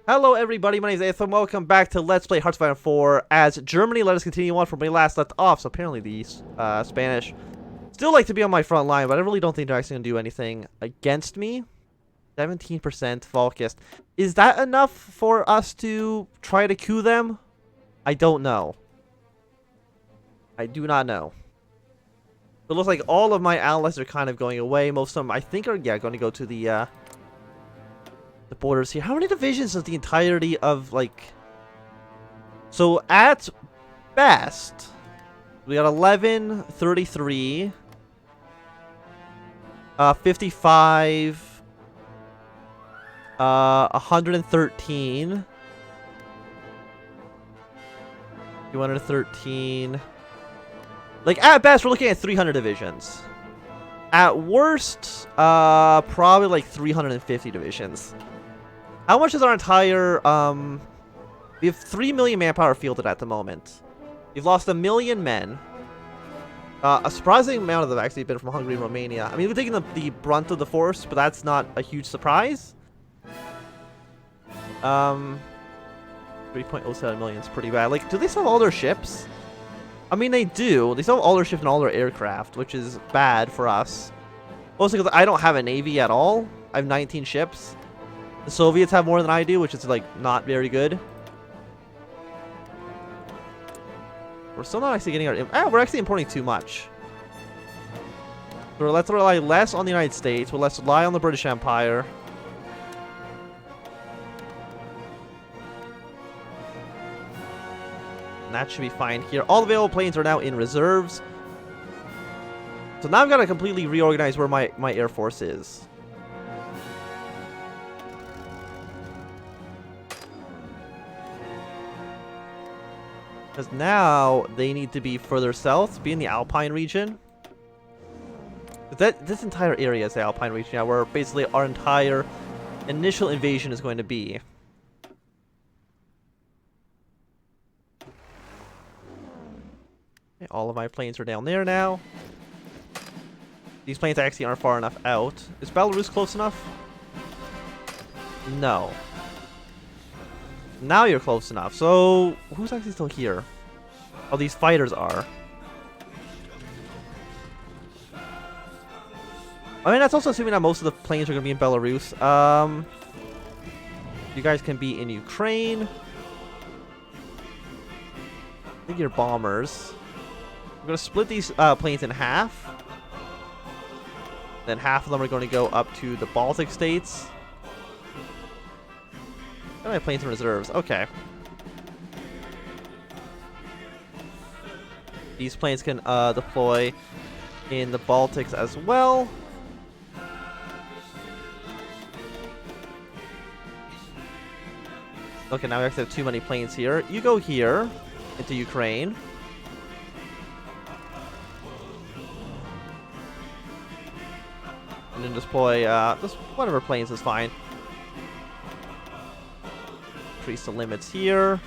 Hello everybody, my name is Ethan. Welcome back to Let's Play Hearts of Iron 4 as Germany. Let us continue on from where we last left off. So apparently the Spanish still like to be on my front line, but I really don't think they're actually going to do anything against me. 17% Volkist. Is that enough for us to try to coup them? I don't know. I do not know. It looks like all of my allies are kind of going away. Most of them, I think, are going to go to the borders here. How many divisions is the entirety of, like... So, at best, we got 11, 33, 55, 113, 213. Like, at best, we're looking at 300 divisions. At worst, probably like 350 divisions. How much is our entire, we have 3 million manpower fielded at the moment. We've lost 1 million men. A surprising amount of them actually have been from Hungary and Romania. I mean, we've taken the brunt of the force, but that's not a huge surprise. 3.07 million is pretty bad. Like, do they still have all their ships? I mean, they do. They still have all their ships and all their aircraft, which is bad for us. Mostly because I don't have a navy at all. I have 19 ships. The Soviets have more than I do, which is, like, not very good. We're still not actually getting our... we're actually importing too much. So let's rely less on the United States. We'll let's rely on the British Empire. And that should be fine here. All available planes are now in reserves. So now I've got to completely reorganize where my Air Force is. Because now they need to be further south, be in the Alpine region. This entire area is the Alpine region now, where basically our entire initial invasion is going to be. Okay, all of my planes are down there now. These planes actually aren't far enough out. Is Belarus close enough? No. Now you're close enough. So, who's actually still here? Oh, these fighters are. I mean, that's also assuming that most of the planes are going to be in Belarus. You guys can be in Ukraine. I think you're bombers. We're going to split these planes in half. Then half of them are going to go up to the Baltic states. I have planes in reserves. Okay. These planes can deploy in the Baltics as well. Okay, now we actually have too many planes here. You go here into Ukraine. And then deploy just whatever planes is fine. Increase the limits here.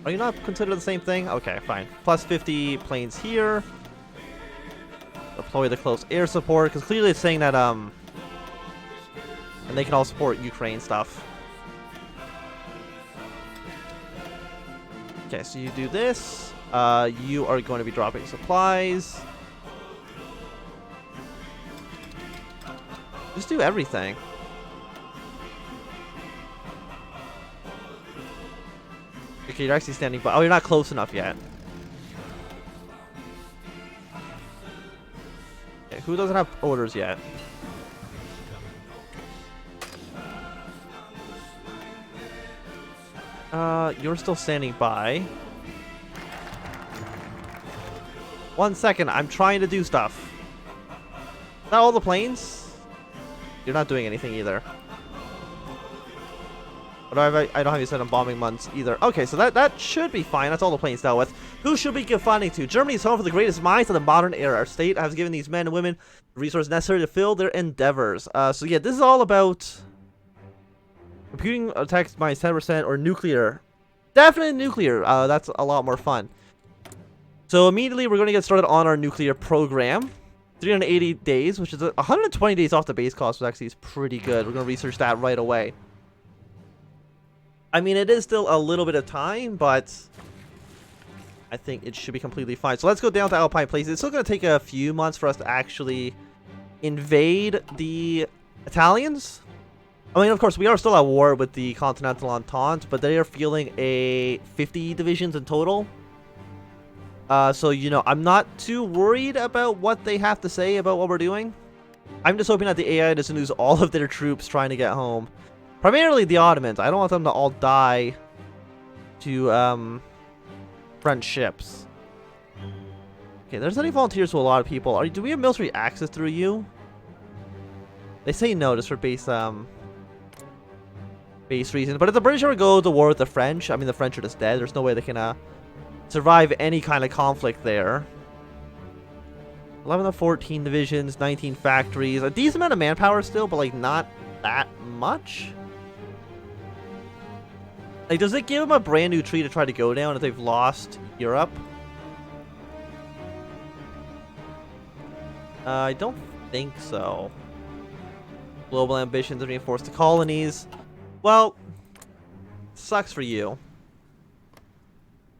Are you not considered the same thing? Okay, fine. Plus 50 planes here. Deploy the close air support, because clearly it's saying that and they can all support Ukraine stuff. Okay, so you do this. You are going to be dropping supplies. Just do everything. Okay, you're actually standing by. Oh, you're not close enough yet. Okay, who doesn't have orders yet? You're still standing by. 1 second, I'm trying to do stuff. Is that all the planes? You're not doing anything either. But I don't have you set on bombing months either. Okay, so that should be fine. That's all the planes dealt with. Who should we give funding to? Germany is home for the greatest minds of the modern era. Our state has given these men and women the resources necessary to fill their endeavors. So yeah, this is all about computing attacks minus 10% or nuclear. Definitely nuclear. That's a lot more fun. So immediately we're going to get started on our nuclear program. 380 days, which is 120 days off the base cost, which actually is pretty good. We're going to research that right away. I mean, it is still a little bit of time, but I think it should be completely fine. So let's go down to Alpine Places. It's still going to take a few months for us to actually invade the Italians. I mean, of course, we are still at war with the Continental Entente, but they are fielding 50 divisions in total. So, you know, I'm not too worried about what they have to say about what we're doing. I'm just hoping that the AI doesn't lose all of their troops trying to get home. Primarily the Ottomans. I don't want them to all die to French ships. Okay, there's any volunteers to a lot of people. Do we have military access through you? They say no, just for base reasons. But if the British ever go to war with the French, I mean, the French are just dead. There's no way they can survive any kind of conflict there. 11 of 14 divisions, 19 factories. A decent amount of manpower still, but, like, not that much. Like, does it give them a brand new tree to try to go down if they've lost Europe? I don't think so. Global ambitions to reinforce the colonies. Well, sucks for you.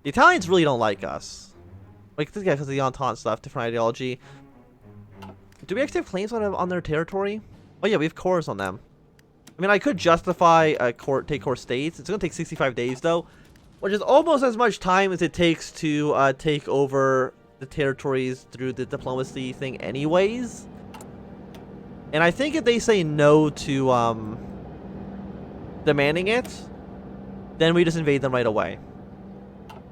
The Italians really don't like us. Like, this guy because of the Entente stuff, different ideology. Do we actually have claims on their territory? Oh yeah, we have cores on them. I mean, I could justify a take core states. It's going to take 65 days, though, which is almost as much time as it takes to take over the territories through the diplomacy thing anyways. And I think if they say no to demanding it, then we just invade them right away.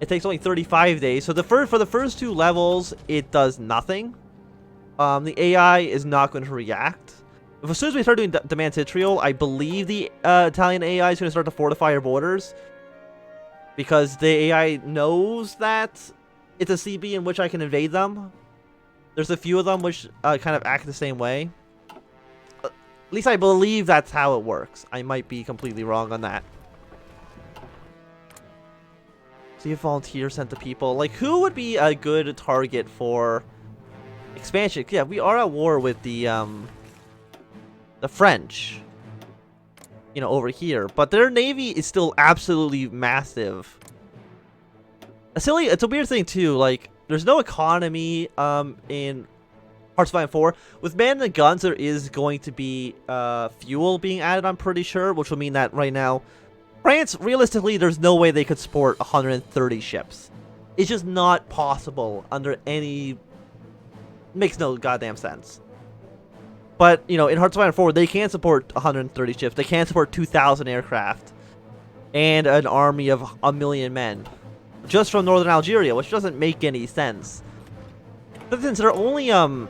It takes only 35 days. So for the first two levels, it does nothing. The AI is not going to react. As soon as we start doing demand vitriol, I believe the Italian AI is going to start to fortify our borders. Because the AI knows that it's a CB in which I can invade them. There's a few of them which kind of act the same way. At least I believe that's how it works. I might be completely wrong on that. See if volunteers sent to people. Like, who would be a good target for expansion? Yeah, we are at war with the French. You know, over here. But their navy is still absolutely massive. It's a weird thing, too. Like, there's no economy in Hearts of Iron 4. With man and guns, there is going to be fuel being added, I'm pretty sure. Which will mean that right now, France, realistically, there's no way they could support 130 ships. It's just not possible under any... Makes no goddamn sense. But, you know, in Hearts of Iron 4, they can support 130 ships. They can support 2,000 aircraft. And an army of 1 million men. Just from northern Algeria, which doesn't make any sense. But since they're only, they're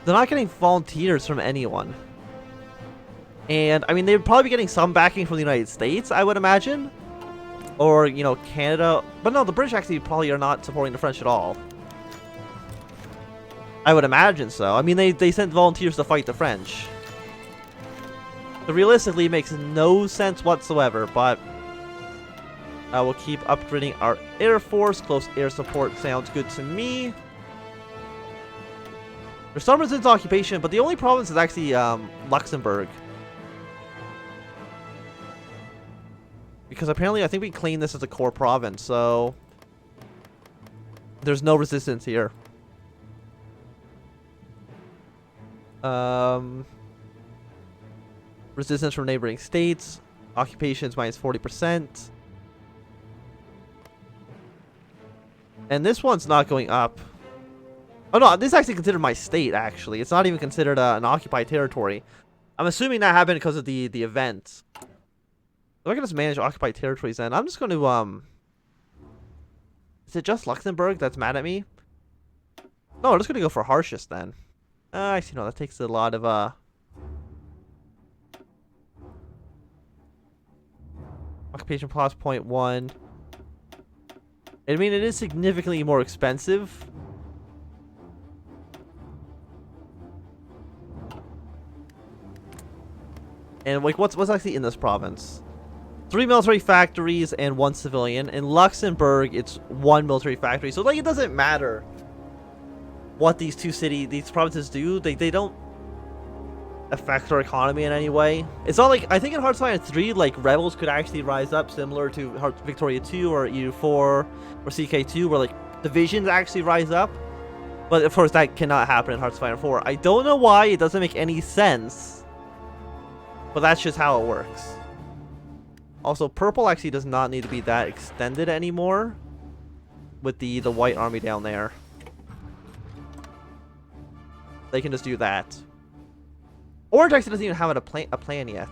not getting volunteers from anyone. And, I mean, they'd probably be getting some backing from the United States, I would imagine. Or, you know, Canada. But no, the British actually probably are not supporting the French at all. I would imagine so. I mean, they sent volunteers to fight the French. So realistically, it makes no sense whatsoever, but we'll keep upgrading our Air Force. Close air support sounds good to me. There's some resistance to occupation, but the only province is actually Luxembourg. Because apparently, I think we claim this as a core province, so there's no resistance here. Resistance from neighboring states. Occupations minus 40%. And this one's not going up. Oh no, this is actually considered my state, actually. It's not even considered an occupied territory. I'm assuming that happened because of the event. So I can just manage occupied territories then. I'm just going to, is it just Luxembourg that's mad at me? No, I'm just going to go for harshest then. Actually, no, that takes a lot of, occupation plus 0.1. I mean, it is significantly more expensive. And, like, what's actually in this province? 3 military factories and 1 civilian. In Luxembourg, it's 1 military factory. So, like, it doesn't matter what these provinces do. They don't... affect our economy in any way. It's not like, I think in Hearthstone 3, like, rebels could actually rise up similar to Victoria 2 or EU4 or CK2, where, like, divisions actually rise up. But, of course, that cannot happen in Hearthstone 4. I don't know why. It doesn't make any sense. But that's just how it works. Also, purple actually does not need to be that extended anymore with the white army down there. They can just do that. Orange actually doesn't even have a plan yet.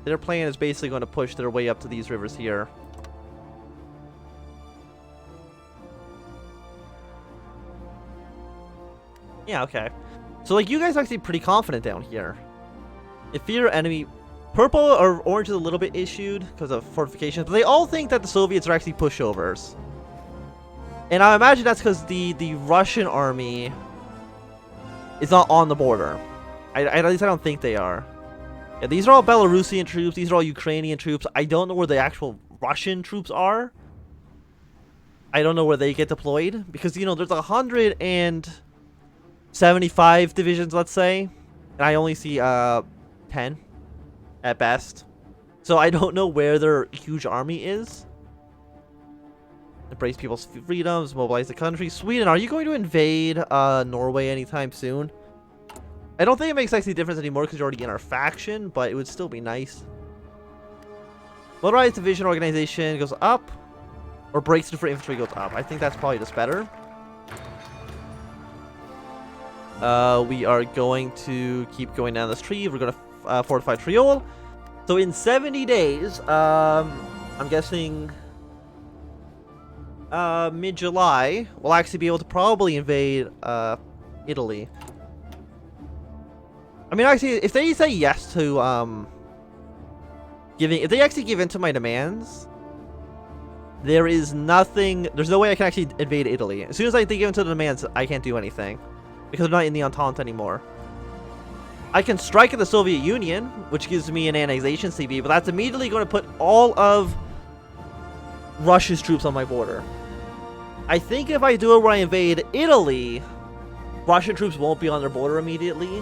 Their plan is basically going to push their way up to these rivers here. Yeah, okay. So, like, you guys are actually pretty confident down here. If your enemy... Purple or orange is a little bit issued because of fortifications, but they all think that the Soviets are actually pushovers. And I imagine that's because the Russian army is not on the border. At least I don't think they are. Yeah, these are all Belarusian troops. These are all Ukrainian troops. I don't know where the actual Russian troops are. I don't know where they get deployed. Because, you know, there's 175 divisions, let's say. And I only see 10 at best. So I don't know where their huge army is. Embrace people's freedoms, mobilize the country. Sweden, are you going to invade Norway anytime soon? I don't think it makes any difference anymore because you're already in our faction, but it would still be nice. Motorized division organization goes up, or breaks for infantry goes up. I think that's probably just better. We are going to keep going down this tree. We're going to fortify Triol. So in 70 days, I'm guessing... mid-July, we'll actually be able to probably invade, Italy. I mean, actually, if they say yes to, if they actually give in to my demands, there's no way I can actually invade Italy. As soon as they give in to the demands, I can't do anything. Because they're not in the Entente anymore. I can strike at the Soviet Union, which gives me an annexation CB, but that's immediately going to put all of Russia's troops on my border. I think if I do it where I invade Italy, Russian troops won't be on their border immediately.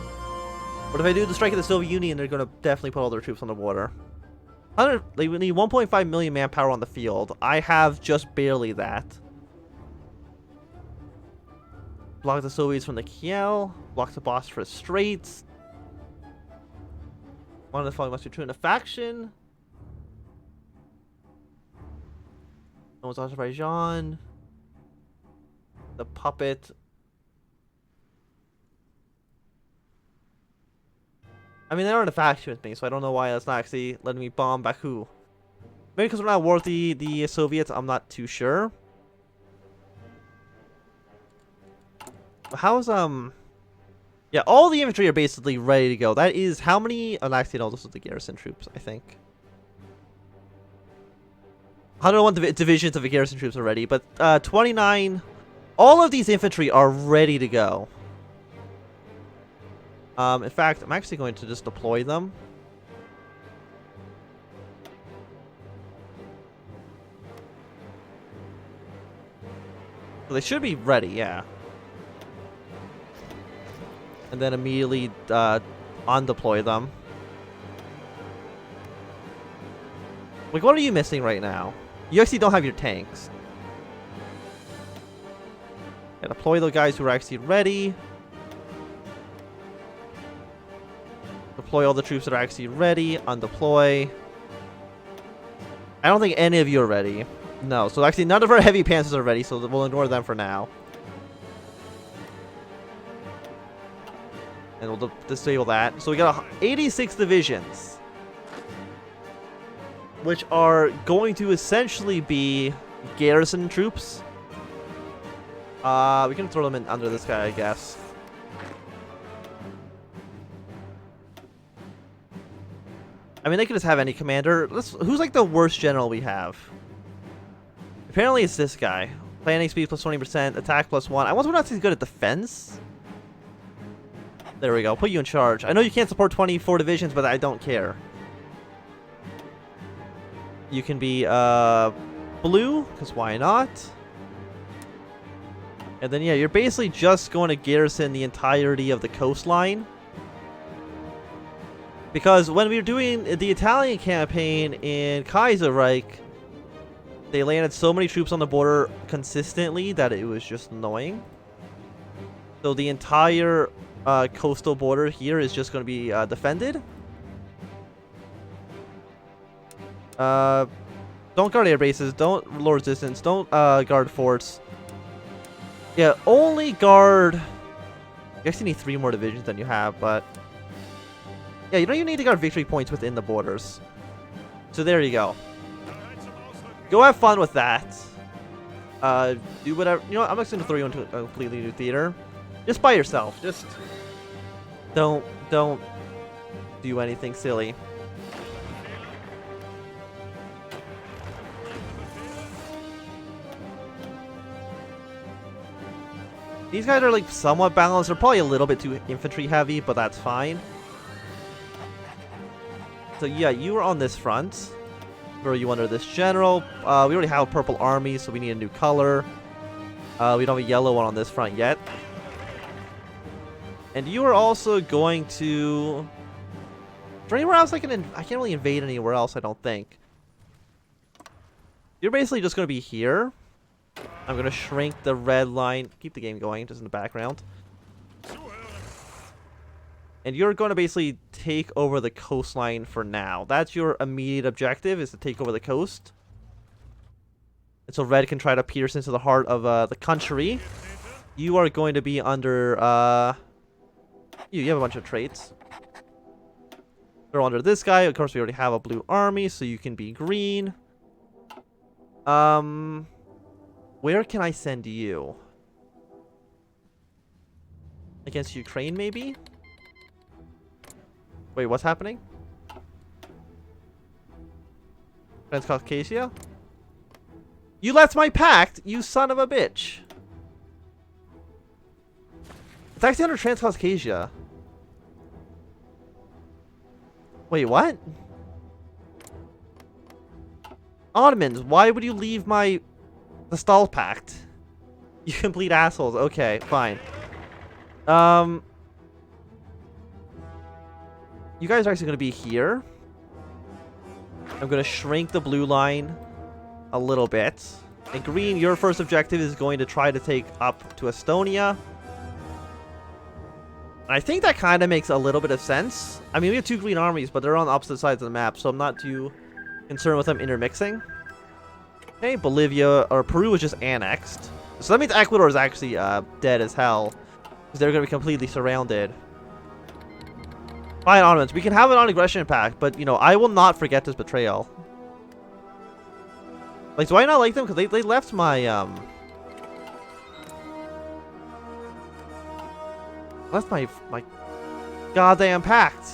But if I do the strike of the Soviet Union, they're going to definitely put all their troops on the border. They need 1.5 million manpower on the field. I have just barely that. Block the Soviets from the Kiel. Block the Bosphorus Straits. One of the following must be true in a faction. Almost Azerbaijan. The puppet. I mean, they're in a faction with me, so I don't know why that's not actually letting me bomb Baku. Maybe because we're not worth the Soviets, I'm not too sure. But how's, yeah, all the infantry are basically ready to go. That is how many... Oh, actually, no, this is the garrison troops, I think. 101 divisions of the garrison troops are ready, but 29... All of these infantry are ready to go. In fact, I'm actually going to just deploy them. So they should be ready, yeah. And then immediately undeploy them. Like, what are you missing right now? You actually don't have your tanks. Yeah, deploy the guys who are actually ready. Deploy all the troops that are actually ready. Undeploy. I don't think any of you are ready. No, so actually none of our heavy panzers are ready, so we'll ignore them for now. And we'll disable that. So we got 86 divisions. Which are going to essentially be garrison troops. We can throw them in under this guy, I guess. I mean, they could just have any commander. Who's like the worst general we have? Apparently it's this guy. Planning speed plus 20%, attack plus 1. I wonder if he's good at defense. There we go. Put you in charge. I know you can't support 24 divisions, but I don't care. You can be blue, because why not? And then, yeah, you're basically just going to garrison the entirety of the coastline. Because when we were doing the Italian campaign in Kaiserreich, they landed so many troops on the border consistently that it was just annoying. So the entire coastal border here is just going to be defended. Don't guard air bases, don't lower resistance, don't guard forts. Yeah, only guard... You actually need 3 more divisions than you have, but... Yeah, you don't even need to guard victory points within the borders. So there you go. Go have fun with that. Do whatever... You know what? I'm just going to throw you into a completely new theater. Just by yourself. Just... Don't do anything silly. These guys are like somewhat balanced. They're probably a little bit too infantry heavy, but that's fine. So yeah, you are on this front. Throw you under this general. We already have a purple army, so we need a new color. We don't have a yellow one on this front yet. And you are also going to... Is there anywhere else I can't really invade anywhere else, I don't think. You're basically just going to be here. I'm going to shrink the red line. Keep the game going, just in the background. And you're going to basically take over the coastline for now. That's your immediate objective, is to take over the coast. And so red can try to pierce into the heart of the country. You are going to be under... You have a bunch of traits. They're under this guy. Of course, we already have a blue army, so you can be green. Where can I send you? Against Ukraine, maybe? Wait, what's happening? Transcaucasia? You left my pact, you son of a bitch! It's actually under Transcaucasia. Wait, what? Ottomans, why would you leave the Stalpakt? You complete assholes. Okay, fine. You guys are actually going to be here. I'm going to shrink the blue line a little bit. And green, your first objective is going to try to take up to Estonia. I think that kind of makes a little bit of sense. I mean, we have 2 green armies, but they're on opposite sides of the map, so I'm not too concerned with them intermixing. Okay, Bolivia, or Peru was just annexed. So that means Ecuador is actually dead as hell. Because they're going to be completely surrounded. Fine, Ottomans. We can have a non-aggression pact, but, you know, I will not forget this betrayal. Like, do I not like them? Because they left my, Left my goddamn pact.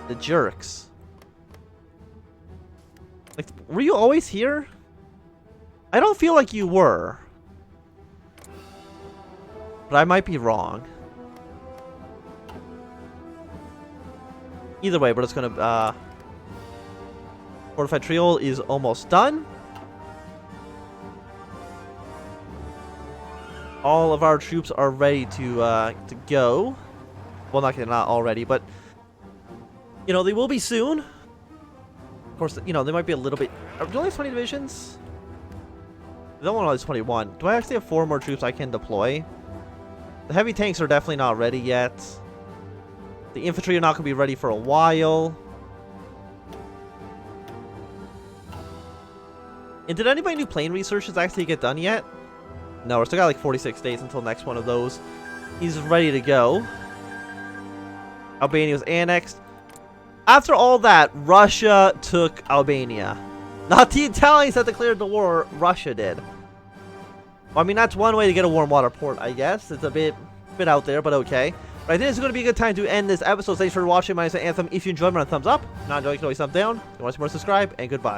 The jerks. Like, were you always here? I don't feel like you were. But I might be wrong. Either way, we're just gonna, Fortified Triol is almost done. All of our troops are ready to go. Well, not already, but... You know, they will be soon. Of course, you know, they might be a little bit... Do I only have 20 divisions? The other one only has 21. Do I actually have 4 more troops I can deploy? The heavy tanks are definitely not ready yet. The infantry are not going to be ready for a while. And did anybody do plane researches actually get done yet? No, we're still got like 46 days until next one of those. He's ready to go. Albania was annexed. After all that, Russia took Albania. Not the Italians that declared the war, Russia did. Well, I mean, that's one way to get a warm water port, I guess. It's a bit out there, but okay. But I think it's going to be a good time to end this episode. Thanks for watching. My name is Anthem. If you enjoyed, run a thumbs up. If not enjoying, you can always thumbs down. If you want to see more, subscribe, and goodbye.